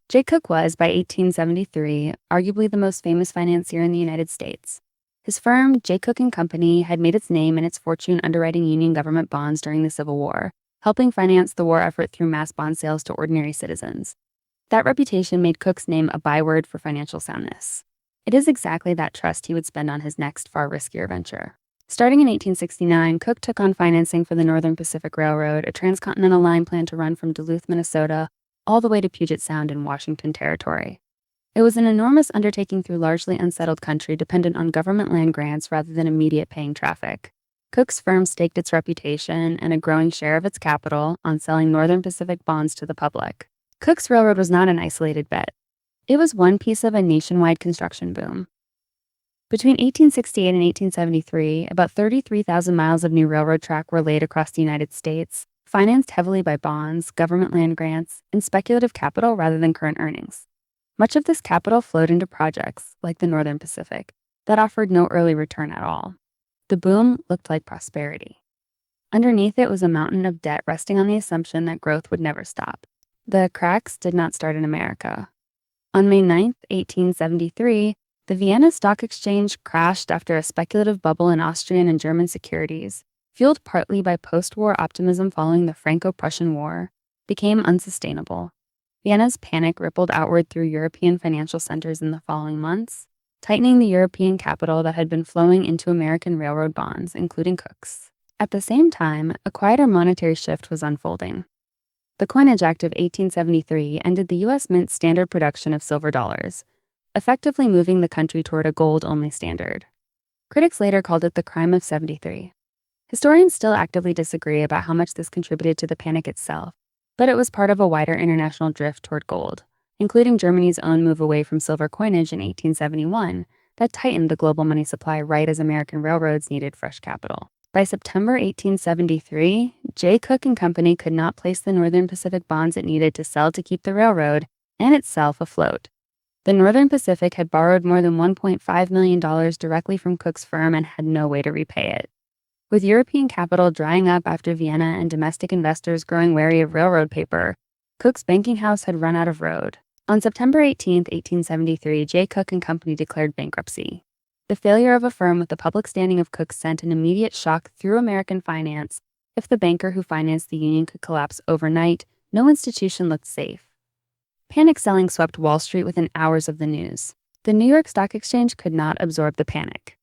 J. Cooke was, by 1873, arguably the most famous financier in the United States. His firm, J. Cooke and Company, had made its name and its fortune underwriting Union government bonds during the Civil War, helping finance the war effort through mass bond sales to ordinary citizens. That reputation made Cooke's name a byword for financial soundness. It is exactly that trust he would spend on his next far riskier venture. Starting in 1869, Cooke took on financing for the Northern Pacific Railroad, a transcontinental line planned to run from Duluth, Minnesota, all the way to Puget Sound in Washington Territory. It was an enormous undertaking through largely unsettled country dependent on government land grants rather than immediate paying traffic. Cooke's firm staked its reputation and a growing share of its capital on selling Northern Pacific bonds to the public. Cooke's railroad was not an isolated bet. It was one piece of a nationwide construction boom. Between 1868 and 1873, about 33,000 miles of new railroad track were laid across the United States, financed heavily by bonds, government land grants, and speculative capital rather than current earnings. Much of this capital flowed into projects, like the Northern Pacific, that offered no early return at all. The boom looked like prosperity. Underneath it was a mountain of debt resting on the assumption that growth would never stop. The cracks did not start in America. On May 9, 1873, the Vienna Stock Exchange crashed after a speculative bubble in Austrian and German securities, fueled partly by post-war optimism following the Franco-Prussian War, became unsustainable. Vienna's panic rippled outward through European financial centers in the following months, tightening the European capital that had been flowing into American railroad bonds, including Cooke's. At the same time, a quieter monetary shift was unfolding. The Coinage Act of 1873 ended the U.S. Mint's standard production of silver dollars, effectively moving the country toward a gold-only standard. Critics later called it the crime of 73. Historians still actively disagree about how much this contributed to the panic itself, but it was part of a wider international drift toward gold, including Germany's own move away from silver coinage in 1871 that tightened the global money supply right as American railroads needed fresh capital. By September 1873, J. Cooke and Company could not place the Northern Pacific bonds it needed to sell to keep the railroad and itself afloat. The Northern Pacific had borrowed more than $1.5 million directly from Cooke's firm and had no way to repay it. With European capital drying up after Vienna and domestic investors growing wary of railroad paper, Cooke's banking house had run out of road. On September 18, 1873, J. Cooke and Company declared bankruptcy. The failure of a firm with the public standing of Cooke sent an immediate shock through American finance. If the banker who financed the union could collapse overnight, no institution looked safe. Panic selling swept Wall Street within hours of the news. The New York Stock Exchange could not absorb the panic.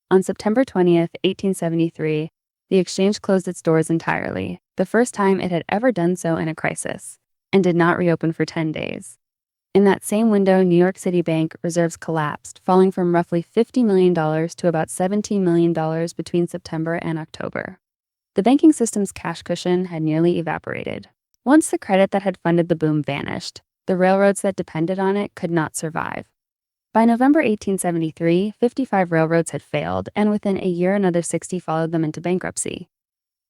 On September 20, 1873, the exchange closed its doors entirely, the first time it had ever done so in a crisis, and did not reopen for 10 days. In that same window, New York City Bank reserves collapsed, falling from roughly $50 million to about $17 million between September and October. The banking system's cash cushion had nearly evaporated. Once the credit that had funded the boom vanished, the railroads that depended on it could not survive. By November 1873, 55 railroads had failed, and within a year another 60 followed them into bankruptcy.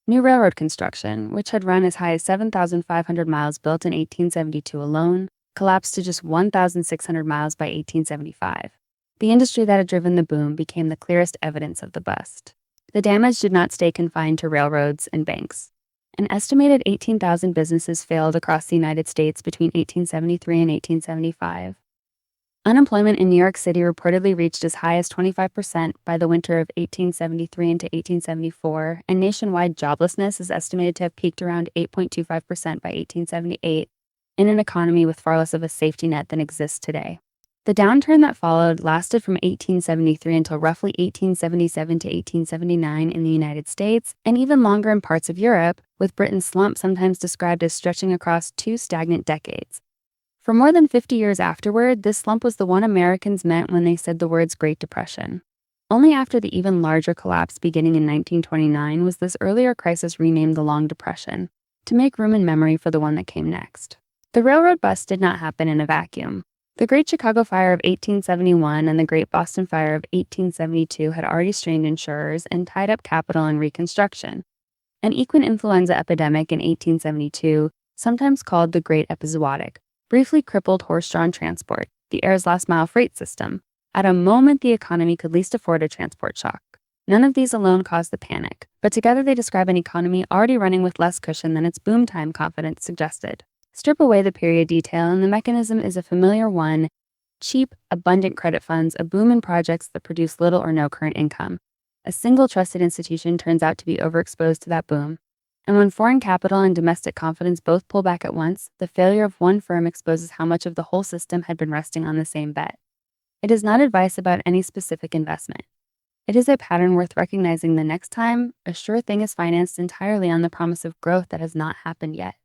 New railroad construction, which had run as high as 7,500 miles built in 1872 alone, collapsed to just 1,600 miles by 1875. The industry that had driven the boom became the clearest evidence of the bust. The damage did not stay confined to railroads and banks. An estimated 18,000 businesses failed across the United States between 1873 and 1875. Unemployment in New York City reportedly reached as high as 25% by the winter of 1873 into 1874, and nationwide joblessness is estimated to have peaked around 8.25% by 1878, in an economy with far less of a safety net than exists today. The downturn that followed lasted from 1873 until roughly 1877 to 1879 in the United States, and even longer in parts of Europe, with Britain's slump sometimes described as stretching across 2 stagnant decades. For more than 50 years afterward, this slump was the one Americans meant when they said the words Great Depression. Only after the even larger collapse beginning in 1929 was this earlier crisis renamed the Long Depression, to make room in memory for the one that came next. The railroad bust did not happen in a vacuum. The Great Chicago Fire of 1871 and the Great Boston Fire of 1872 had already strained insurers and tied up capital in reconstruction. An equine influenza epidemic in 1872, sometimes called the Great Epizootic, briefly crippled horse-drawn transport, the air's last-mile freight system, at a moment the economy could least afford a transport shock. None of these alone caused the panic, but together they describe an economy already running with less cushion than its boom time confidence suggested. Strip away the period detail, and the mechanism is a familiar one: cheap, abundant credit funds, a boom in projects that produce little or no current income. A single trusted institution turns out to be overexposed to that boom. And when foreign capital and domestic confidence both pull back at once, the failure of one firm exposes how much of the whole system had been resting on the same bet. It is not advice about any specific investment. It is a pattern worth recognizing the next time a sure thing is financed entirely on the promise of growth that has not happened yet.